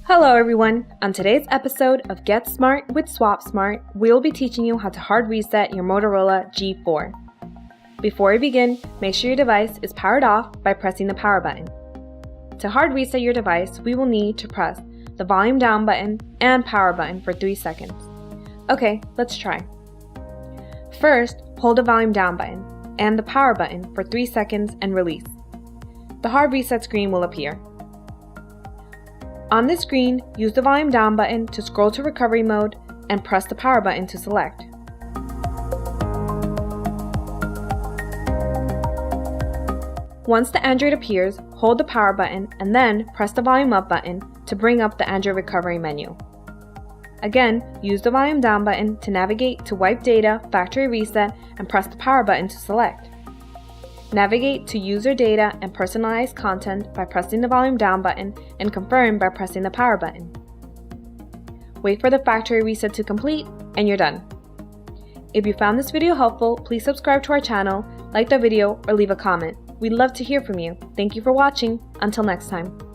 Hello everyone! On today's episode of Get Smart with Swap Smart, we will be teaching you how to hard reset your Motorola G4. Before we begin, make sure your device is powered off by pressing the power button. To hard reset your device, we will need to press the volume down button and power button for 3 seconds. Okay, let's try. First, hold the volume down button and the power button for 3 seconds and release. The hard reset screen will appear. On this screen, use the volume down button to scroll to recovery mode and press the power button to select. Once the Android appears, hold the power button and then press the volume up button to bring up the Android recovery menu. Again, use the volume down button to navigate to wipe data, factory reset, and press the power button to select. Navigate to user data and personalized content by pressing the volume down button and confirm by pressing the power button. Wait for the factory reset to complete and you're done. If you found this video helpful, please subscribe to our channel, like the video, or leave a comment. We'd love to hear from you. Thank you for watching. Until next time.